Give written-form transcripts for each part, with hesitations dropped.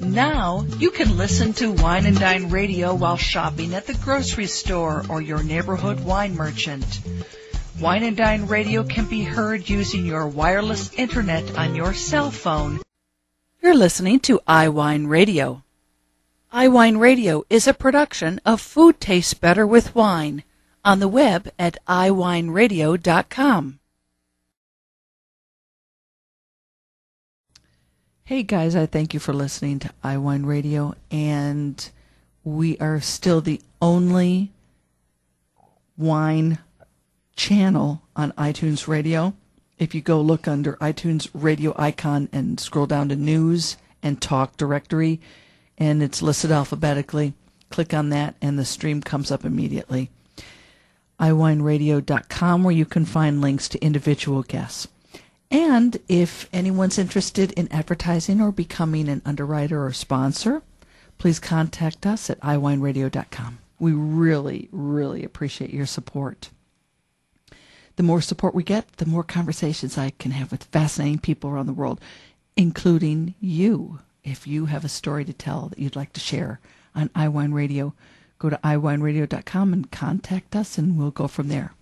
Now you can listen to Wine and Dine Radio while shopping at the grocery store or your neighborhood wine merchant. Wine and Dine Radio can be heard using your wireless internet on your cell phone. You're listening to iWineRadio. iWineRadio is a production of Food Tastes Better with Wine on the web at iWineRadio.com. Hey guys, I thank you for listening to iWineRadio, and we are still the only wine channel on iTunes Radio. If you go look under iTunes Radio icon and scroll down to News and Talk Directory, and it's listed alphabetically, click on that and the stream comes up immediately. iWineRadio.com, where you can find links to individual guests. And if anyone's interested in advertising or becoming an underwriter or sponsor, please contact us at iWineRadio.com. We really, really appreciate your support. The more support we get, the more conversations I can have with fascinating people around the world, including you. If you have a story to tell that you'd like to share on iWine Radio, go to iWineRadio.com and contact us, and we'll go from there.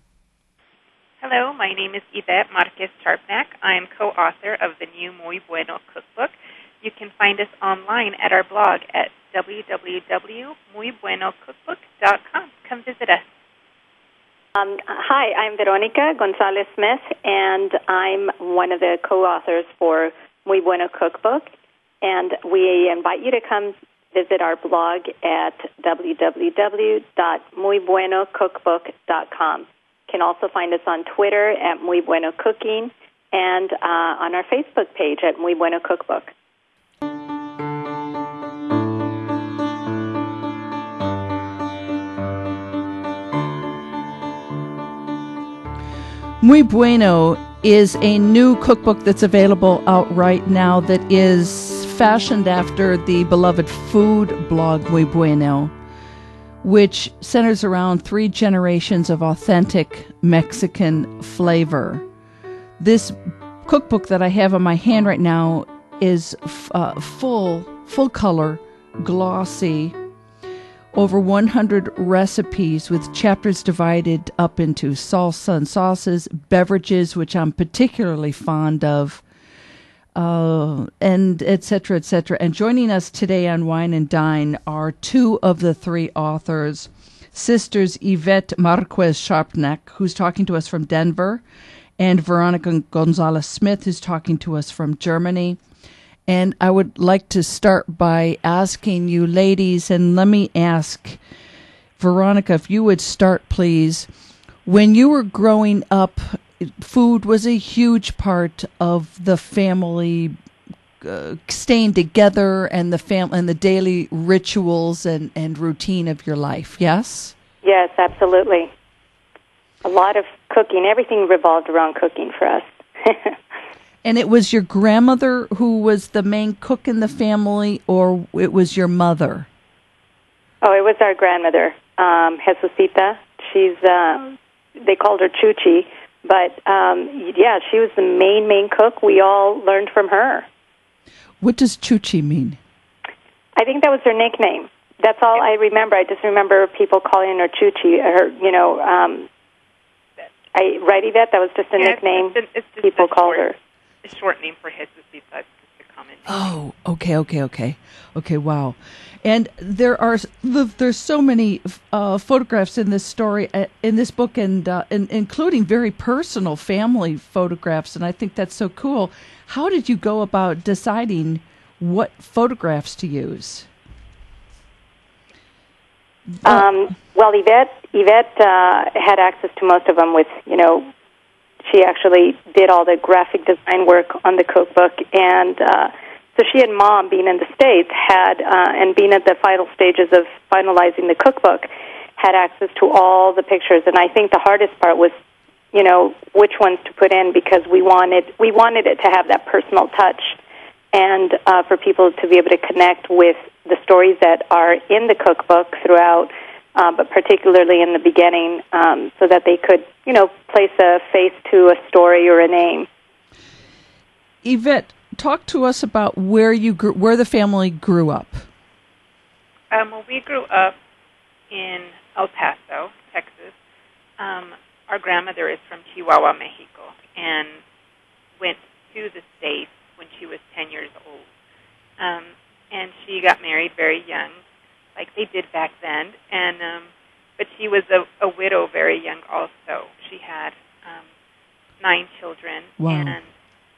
Hello, my name is Yvette Marquez-Sharpnack. I am co-author of the new Muy Bueno cookbook. You can find us online at our blog at www.muybuenocookbook.com. Come visit us. Hi, I'm Veronica Gonzalez-Smith, and I'm one of the co-authors for Muy Bueno cookbook. And we invite you to come visit our blog at www.muybuenocookbook.com. You can also find us on Twitter at Muy Bueno Cooking and on our Facebook page at Muy Bueno Cookbook. Muy Bueno is a new cookbook that's available out right now that is fashioned after the beloved food blog Muy Bueno, which centers around 3 generations of authentic Mexican flavor. This cookbook that I have in my hand right now is full color, glossy, over 100 recipes with chapters divided up into salsa and sauces, beverages, which I'm particularly fond of, and et cetera, et cetera. And joining us today on Wine and Dine are 2 of the 3 authors, sisters Yvette Marquez-Sharpnack, who's talking to us from Denver, and Veronica Gonzalez-Smith, who's talking to us from Germany. And I would like to start by asking you ladies, and let me ask Veronica, if you would start, please. When you were growing up, food was a huge part of the family staying together and the daily rituals and routine of your life, yes? Yes, absolutely. A lot of cooking. Everything revolved around cooking for us. And it was your grandmother who was the main cook in the family, or it was your mother? Oh, it was our grandmother, Jesusita. She's, they called her Chuchi. But, yeah, she was the main cook. We all learned from her. What does Chuchi mean? I think that was her nickname. That's all I remember. I just remember people calling her Chuchi. Right, Yvette? That was just a nickname it's just people called her. A short name for Jesusita. It's just a common name. Oh, okay, wow. And there's so many photographs in this story, in this book, and including very personal family photographs, and I think that's so cool. How did you go about deciding what photographs to use? Well, Yvette had access to most of them with, she actually did all the graphic design work on the cookbook, and so she and Mom, being in the States, and being at the final stages of finalizing the cookbook, had access to all the pictures. And I think the hardest part was, which ones to put in, because we wanted it to have that personal touch, and for people to be able to connect with the stories that are in the cookbook throughout, but particularly in the beginning, so that they could, place a face to a story or a name. Yvette, talk to us about where the family grew up. Well, we grew up in El Paso, Texas. Our grandmother is from Chihuahua, Mexico, and went to the States when she was 10 years old. And she got married very young, like they did back then. But she was a widow very young also. She had 9 children. Wow. And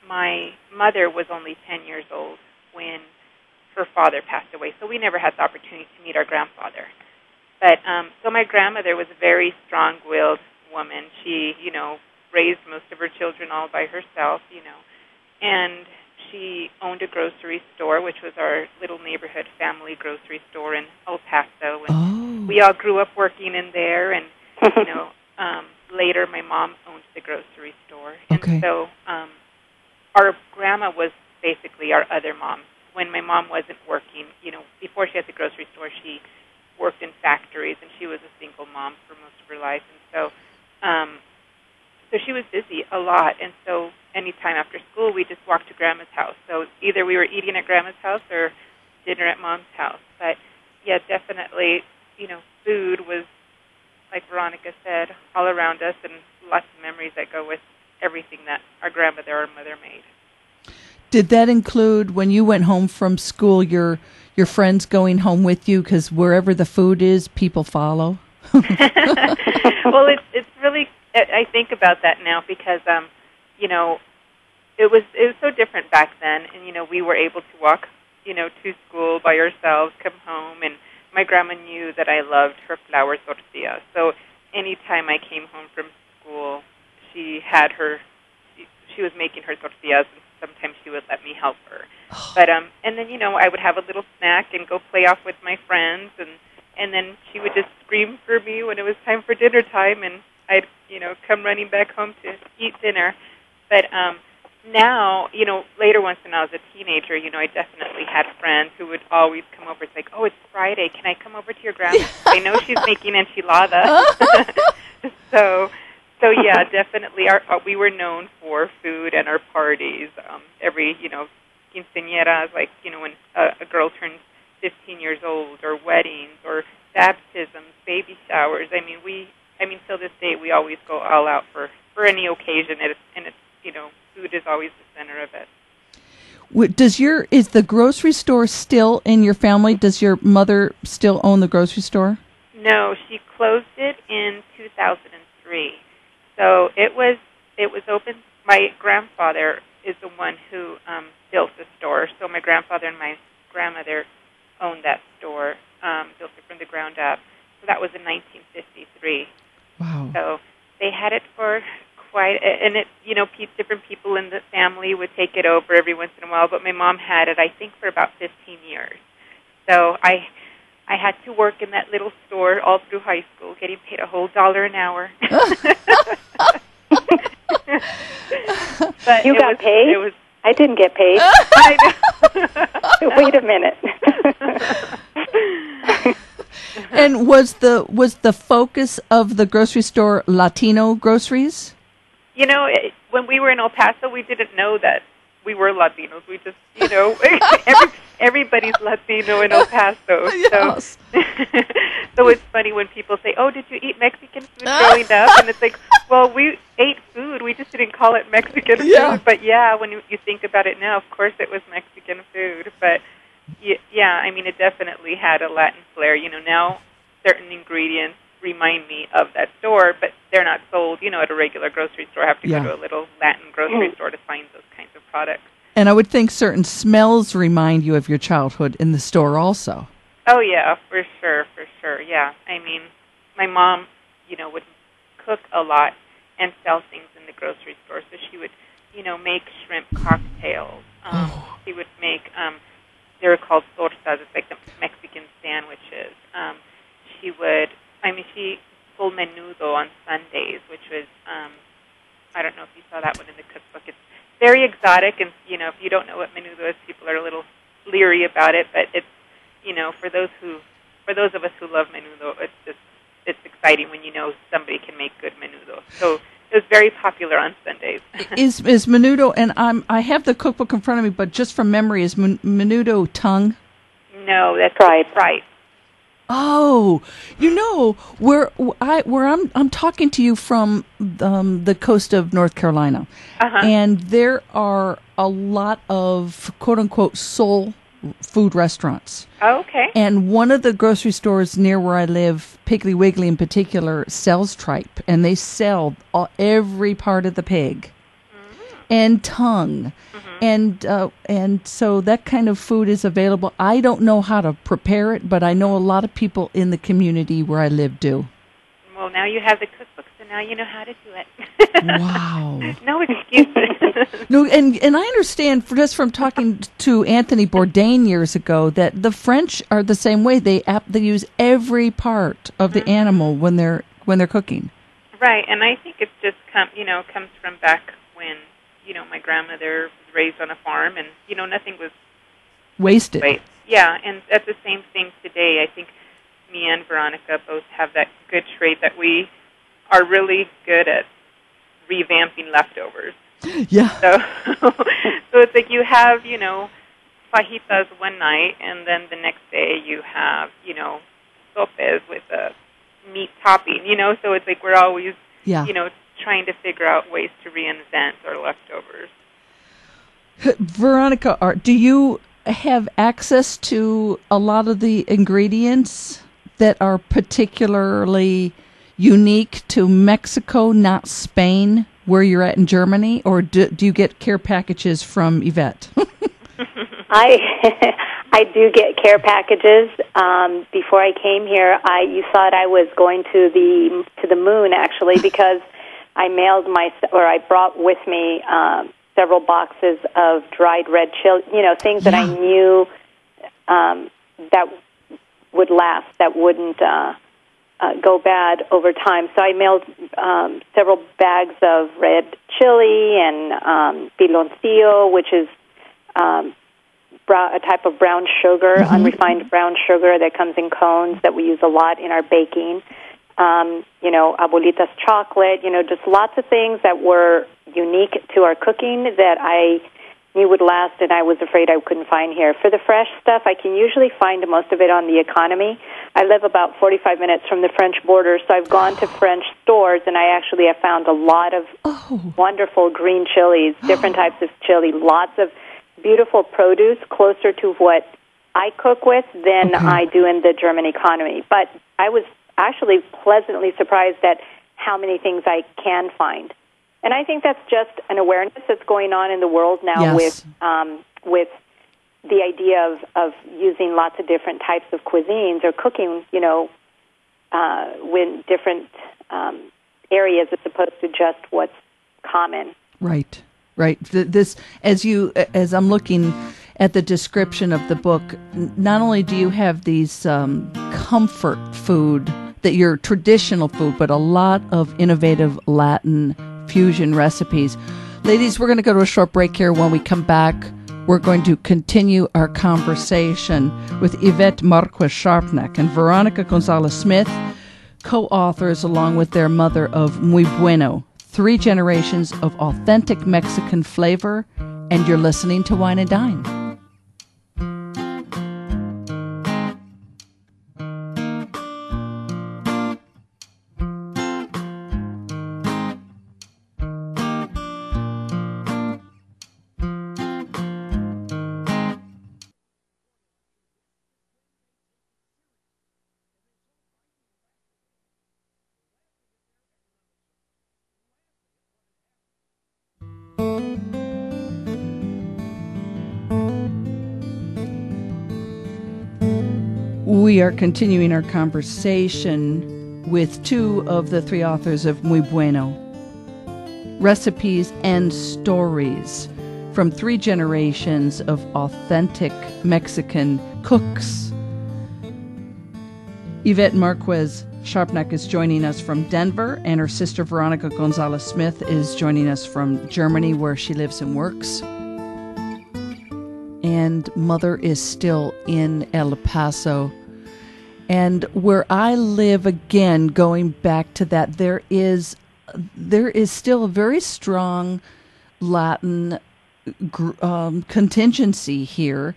my mother was only 10 years old when her father passed away, so we never had the opportunity to meet our grandfather. But so my grandmother was a very strong-willed woman. She, raised most of her children all by herself, and she owned a grocery store, which was our little neighborhood family grocery store in El Paso. And we all grew up working in there, and, later my mom owned the grocery store. Okay. And so our grandma was basically our other mom. When my mom wasn't working, before she had the grocery store, she worked in factories, and she was a single mom for most of her life. And so she was busy a lot. And so anytime after school, we just walked to Grandma's house. So either we were eating at Grandma's house or dinner at Mom's house. But, yeah, definitely, food was, like Veronica said, all around us, and lots of memories that go with everything that our grandmother or mother made. Did that include, when you went home from school, your friends going home with you? Because wherever the food is, people follow. Well, it's really, I think about that now because, it was so different back then. And, we were able to walk, to school by ourselves, come home. And my grandma knew that I loved her flour tortillas. So anytime I came home from school, she was making her tortillas, and sometimes she would let me help her. But and then I would have a little snack and go play off with my friends, and then she would just scream for me when it was time for dinner time, and I'd come running back home to eat dinner. But now, later once when I was a teenager, I definitely had friends who would always come over. It's like, oh, it's Friday. Can I come over to your grandma's? I know she's making enchiladas. So yeah, definitely. We were known for food and our parties. Every quinceañeras, like when a girl turns 15 years old, or weddings, or baptisms, baby showers. I mean, till this day, we always go all out for any occasion, and it's food is always the center of it. Is the grocery store still in your family? Does your mother still own the grocery store? No, she closed it in 2003. So it was open. My grandfather is the one who built the store. So my grandfather and my grandmother owned that store, built it from the ground up. So that was in 1953. Wow. So they had it for and it, different people in the family would take it over every once in a while, but my mom had it, I think, for about 15 years. So I had to work in that little store all through high school, getting paid a whole $1 an hour. But you got paid? I didn't get paid. I know. Wait a minute. And was the focus of the grocery store Latino groceries? When we were in El Paso, we didn't know that we were Latinos. We just, everybody's Latino in El Paso. Yes. So it's funny when people say, oh, did you eat Mexican food growing up? And it's like, well, we ate food. We just didn't call it Mexican food. But, yeah, when you think about it now, of course it was Mexican food. But, yeah, it definitely had a Latin flair. Now certain ingredients remind me of that store, but they're not sold, at a regular grocery store. I have to go to a little Latin grocery store to find those kinds of products. And I would think certain smells remind you of your childhood in the store also. Oh, yeah, for sure, yeah. My mom, would cook a lot and sell things in the grocery store. So she would, make shrimp cocktails. She would make, they were called tortas, it's like the Mexican sandwiches. She would, she sold menudo on Sundays, which was, I don't know if you saw that one in the cookbook. It's very exotic, and, if you don't know what menudo is, people are a little leery about it, but it's, for those of us who love menudo, it's exciting when somebody can make good menudo. So it was very popular on Sundays. is menudo, and I have the cookbook in front of me, but just from memory, is menudo tongue? No, that's right. Oh, where I'm talking to you from the coast of North Carolina, and there are a lot of quote unquote soul food restaurants. Oh, okay. And one of the grocery stores near where I live, Piggly Wiggly in particular, sells tripe, and they sell every part of the pig and tongue. And so that kind of food is available. I don't know how to prepare it, but I know a lot of people in the community where I live do. Well, now you have the cookbook, so now you know how to do it. Wow. No excuses. No, and I understand just from talking to Anthony Bourdain years ago that the French are the same way. They use every part of the animal when they're cooking. Right, and I think it's just comes from back when my grandmother was raised on a farm, and nothing was wasted. Yeah, and that's the same thing today. I think me and Veronica both have that good trait that we are really good at revamping leftovers. Yeah. So it's like you have, fajitas one night, and then the next day you have, sopes with a meat topping, so it's like we're always, trying to figure out ways to reinvent our leftovers. Veronica, do you have access to a lot of the ingredients that are particularly unique to Mexico, not Spain, where you're at in Germany, or do you get care packages from Yvette? I do get care packages. Before I came here, you thought I was going to the moon, actually, because I brought with me several boxes of dried red chili, things that I knew that would last, that wouldn't go bad over time. So I mailed several bags of red chili and piloncillo, which is a type of brown sugar, unrefined brown sugar that comes in cones that we use a lot in our baking. Abuelita's chocolate, just lots of things that were unique to our cooking that I knew would last, and I was afraid I couldn't find here. For the fresh stuff, I can usually find most of it on the economy. I live about 45 minutes from the French border, so I've gone to French stores, and I actually have found a lot of wonderful green chilies, different types of chili, lots of beautiful produce, closer to what I cook with than I do in the German economy. But I was actually pleasantly surprised at how many things I can find. And I think that's just an awareness that's going on in the world now with the idea of using lots of different types of cuisines or cooking, with different areas as opposed to just what's common. Right. This, as I'm looking at the description of the book, not only do you have these comfort food, that your traditional food, but a lot of innovative Latin fusion recipes. Ladies, we're going to go to a short break here. When we come back, we're going to continue our conversation with Yvette Marquez-Sharpnack and Veronica Gonzalez-Smith, co-authors along with their mother of Muy Bueno, 3 generations of authentic Mexican flavor, and you're listening to Wine and Dine. We are continuing our conversation with 2 of the 3 authors of Muy Bueno, recipes and stories from 3 generations of authentic Mexican cooks. Yvette Marquez-Sharpnack is joining us from Denver, and her sister Veronica Gonzalez-Smith is joining us from Germany, where she lives and works. And Mother is still in El Paso. And where I live, again, going back to that, there is still a very strong Latin contingency here.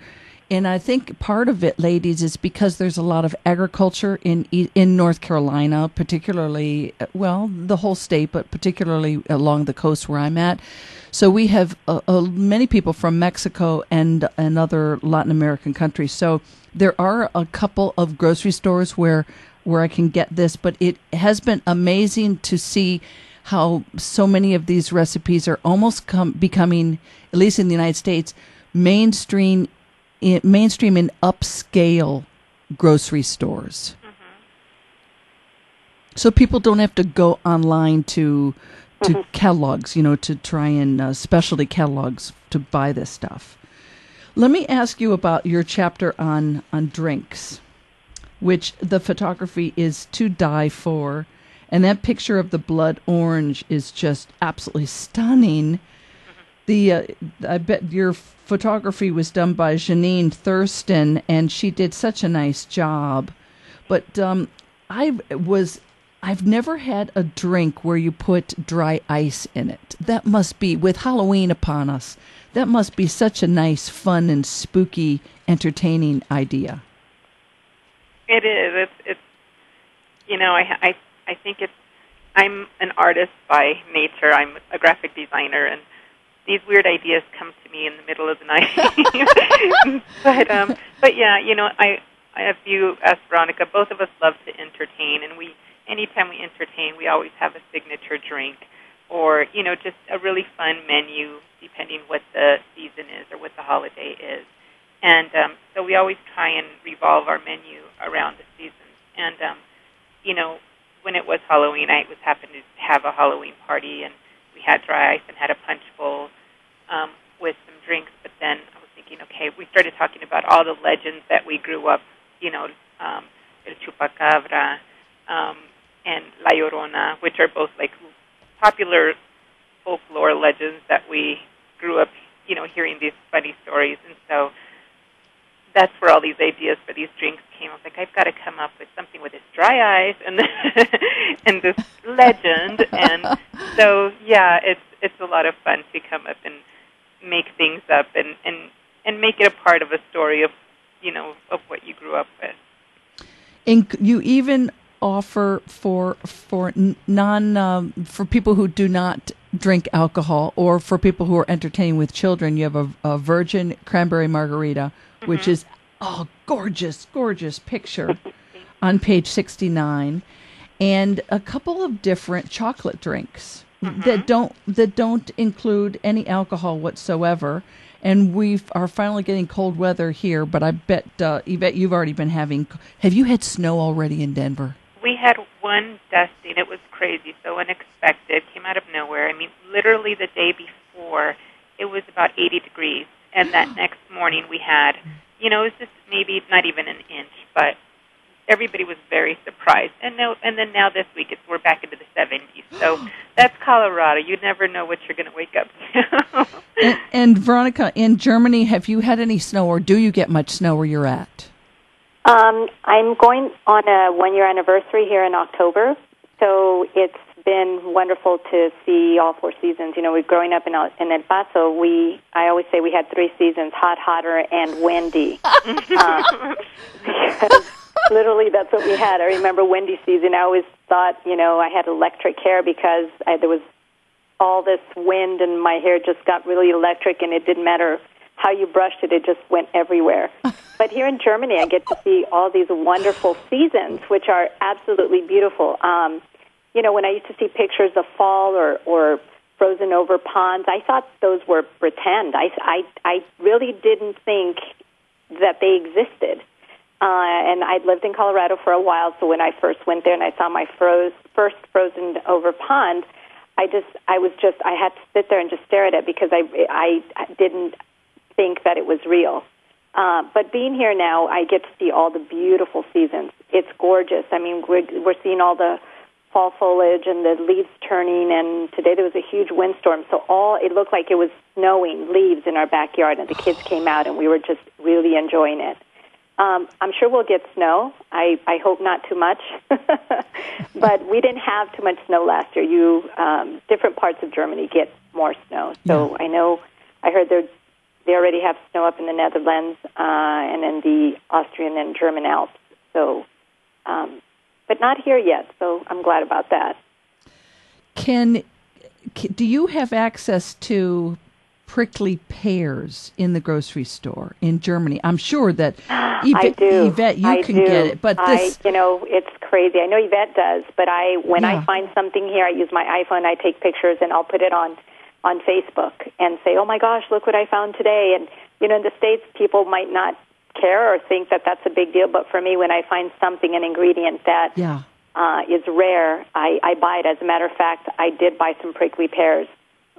And I think part of it, ladies, is because there's a lot of agriculture in North Carolina, particularly, well, the whole state, but particularly along the coast where I'm at. So we have many people from Mexico and other Latin American countries. So there are a couple of grocery stores where I can get this, but it has been amazing to see how so many of these recipes are almost becoming, at least in the United States, mainstream and upscale grocery stores. Mm-hmm. So people don't have to go online to catalogs, to try and specialty catalogs to buy this stuff. Let me ask you about your chapter on drinks, which the photography is to die for. And that picture of the blood orange is just absolutely stunning. I bet your photography was done by Jeanine Thurston, and she did such a nice job. But I've never had a drink where you put dry ice in it. That must be, with Halloween upon us, that must be such a nice, fun, and spooky, entertaining idea. It is. It's I think I'm an artist by nature. I'm a graphic designer, and these weird ideas come to me in the middle of the night. But yeah, I as you asked Veronica, both of us love to entertain, and anytime we entertain, we always have a signature drink, or just a really fun menu, depending what the season is or what the holiday is. And so we always try and revolve our menu around the seasons. And when it was Halloween, I was happened to have a Halloween party, and we had dry ice and had a punch bowl with some drinks. But then I was thinking, okay, we started talking about all the legends that we grew up, El Chupacabra and La Llorona, which are both like popular folklore legends that we grew up, hearing these funny stories. And so that's where all these ideas for these drinks came. I was like, I've got to come up with something with this dry ice and and this legend. And so, yeah, it's a lot of fun to come up and make things up and make it a part of a story of what you grew up with. And you even offer for people who do not drink alcohol, or for people who are entertaining with children, you have a virgin cranberry margarita, which is a gorgeous, gorgeous picture on page 69, and a couple of different chocolate drinks that don't include any alcohol whatsoever. And we are finally getting cold weather here, but I bet, Yvette, you've already been having... Have you had snow already in Denver? We had one dusting. It was crazy, so unexpected, came out of nowhere. I mean, literally the day before, it was about 80 degrees. And that next morning we had, it was just maybe not even an inch, but everybody was very surprised. And then now this week we're back into the 70s. So that's Colorado. You never know what you're going to wake up to. and Veronica, in Germany, have you had any snow, or do you get much snow where you're at? I'm going on a 1-year anniversary here in October, so it's been wonderful to see all 4 seasons. We're growing up in El Paso. I always say we had 3 seasons: hot, hotter, and windy. Literally, that's what we had. I remember windy season. I always thought, I had electric hair because there was all this wind, and my hair just got really electric, and it didn't matter how you brushed it, it just went everywhere. But here in Germany, I get to see all these wonderful seasons, which are absolutely beautiful. When I used to see pictures of fall or frozen over ponds, I thought those were pretend. I really didn't think that they existed. And I'd lived in Colorado for a while, so when I first went there and I saw my first frozen over pond, I had to sit there and just stare at it because I didn't think that it was real. But being here now, I get to see all the beautiful seasons. It's gorgeous. I mean, we're seeing all the fall foliage and the leaves turning, and today there was a huge windstorm, so it looked like it was snowing leaves in our backyard, and the kids came out, and we were just really enjoying it. I'm sure we'll get snow. I hope not too much, but we didn't have too much snow last year. Different parts of Germany get more snow. So I heard they already have snow up in the Netherlands and in the Austrian and German Alps. So, but not here yet. So I'm glad about that. Do you have access to prickly pears in the grocery store in Germany? I'm sure that I do. Yvette, you can get it. But this, it's crazy. I know Yvette does, but when I find something here, I use my iPhone, I take pictures, and I'll put it on Facebook and say, oh my gosh, look what I found today. And, in the States, people might not care or think that that's a big deal, but for me, when I find something, an ingredient that is rare, I buy it. As a matter of fact, I did buy some prickly pears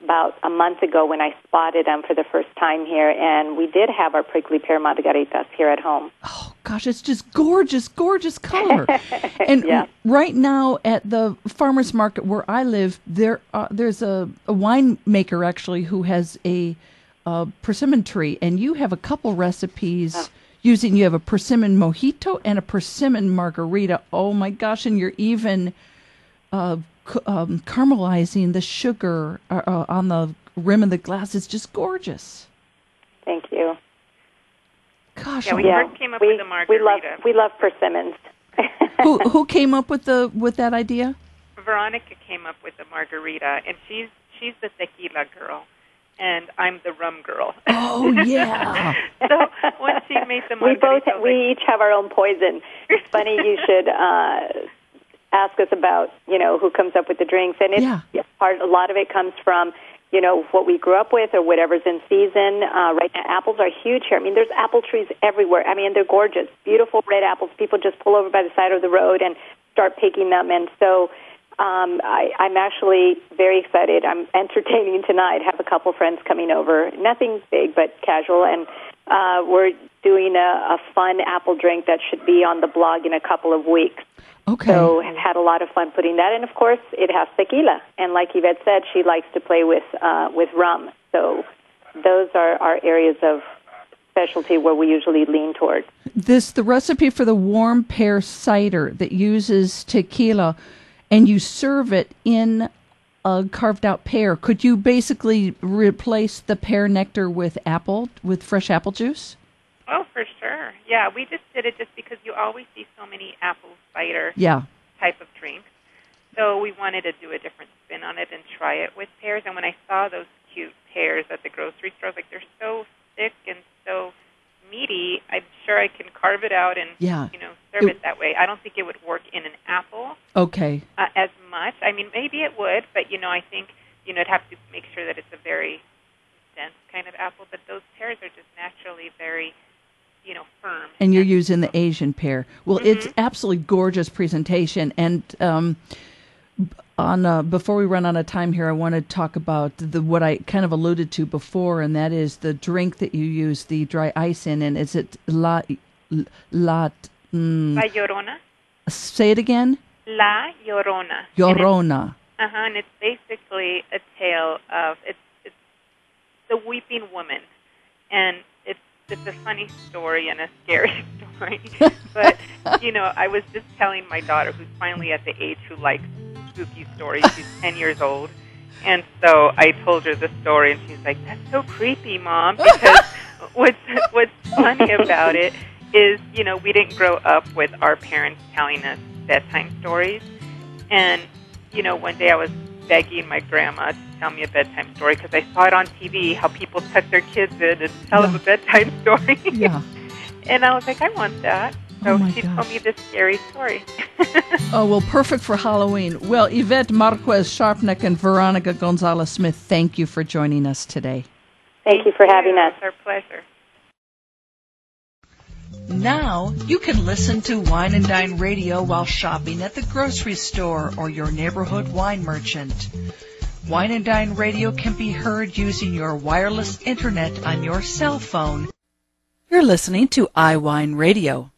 about a month ago when I spotted them for the first time here, and we did have our prickly pear margaritas here at home. Oh, gosh, it's just gorgeous, gorgeous color. And right now at the farmer's market where I live, there's a winemaker, actually, who has a persimmon tree, and you have a couple recipes you have a persimmon mojito and a persimmon margarita. Oh, my gosh, and you're even caramelizing the sugar on the rim of the glass. It's just gorgeous. Thank you. Gosh, we first came up with the margarita. We love persimmons. Who came up with that idea? Veronica came up with the margarita, and she's the tequila girl, and I'm the rum girl. Oh yeah. So once she made the margarita, we each have our own poison. It's funny you should ask us about, who comes up with the drinks. And a lot of it comes from, what we grew up with or whatever's in season. Right now, apples are huge here. I mean, there's apple trees everywhere. I mean, they're gorgeous, beautiful red apples. People just pull over by the side of the road and start picking them. And so I'm actually very excited. I'm entertaining tonight. Have a couple friends coming over. Nothing big, but casual. And we're doing a fun apple drink that should be on the blog in a couple of weeks. Okay. So I've had a lot of fun putting that. And, of course, it has tequila. And like Yvette said, she likes to play with rum. So those are our areas of specialty where we usually lean toward. The recipe for the warm pear cider that uses tequila, and you serve it in a carved-out pear. Could you basically replace the pear nectar with fresh apple juice? Oh, for sure. Yeah, we just did it just because you always see so many apple cider type of drinks. So we wanted to do a different spin on it and try it with pears. And when I saw those cute pears at the grocery store, I was like, they're so thick and so meaty. I'm sure I can carve it out and serve it that way. I don't think it would work in an apple as much. I mean, maybe it would, but, I think, it'd have to make sure that it's a very dense kind of apple. But those pears are just naturally very firm. And you're using the Asian pear. Well, it's absolutely gorgeous presentation. And before we run out of time here, I want to talk about what I kind of alluded to before, and that is the drink that you use the dry ice in. And is it La Llorona? Say it again. La Llorona. Llorona. And it's basically a tale of it's the weeping woman, and it's a funny story and a scary story. But, I was just telling my daughter, who's finally at the age who likes spooky stories. She's 10 years old. And so I told her the story, and she's like, that's so creepy, Mom. Because what's funny about it is, we didn't grow up with our parents telling us bedtime stories. And, one day I was begging my grandma to tell me a bedtime story because I saw it on TV, how people tuck their kids in and tell them a bedtime story. And I was like, I want that. So she told me this scary story. Oh, well, perfect for Halloween. Well, Yvette Marquez-Sharpnack and Veronica Gonzalez-Smith, thank you for joining us today. Thank you for having us. It's our pleasure. Now you can listen to Wine and Dine Radio while shopping at the grocery store or your neighborhood wine merchant. Wine and Dine Radio can be heard using your wireless internet on your cell phone. You're listening to iWineRadio.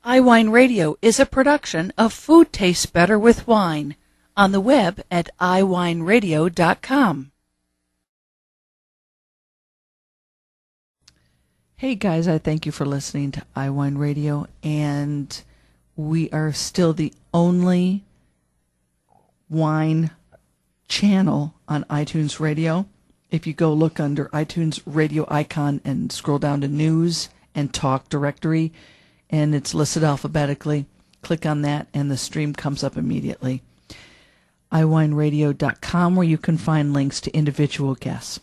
iWineRadio is a production of Food Tastes Better with Wine on the web at iWineRadio.com. Hey guys, I thank you for listening to iWine Radio, and we are still the only wine channel on iTunes Radio. If you go look under iTunes Radio icon and scroll down to News and Talk Directory, and it's listed alphabetically, click on that and the stream comes up immediately. iWineRadio.com, where you can find links to individual guests.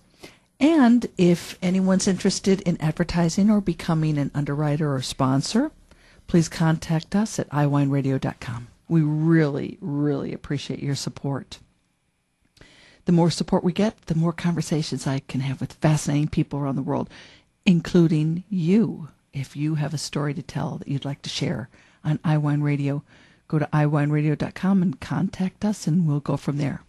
And if anyone's interested in advertising or becoming an underwriter or sponsor, please contact us at iWineRadio.com. We really, really appreciate your support. The more support we get, the more conversations I can have with fascinating people around the world, including you. If you have a story to tell that you'd like to share on iWine Radio, go to iWineRadio.com and contact us, and we'll go from there.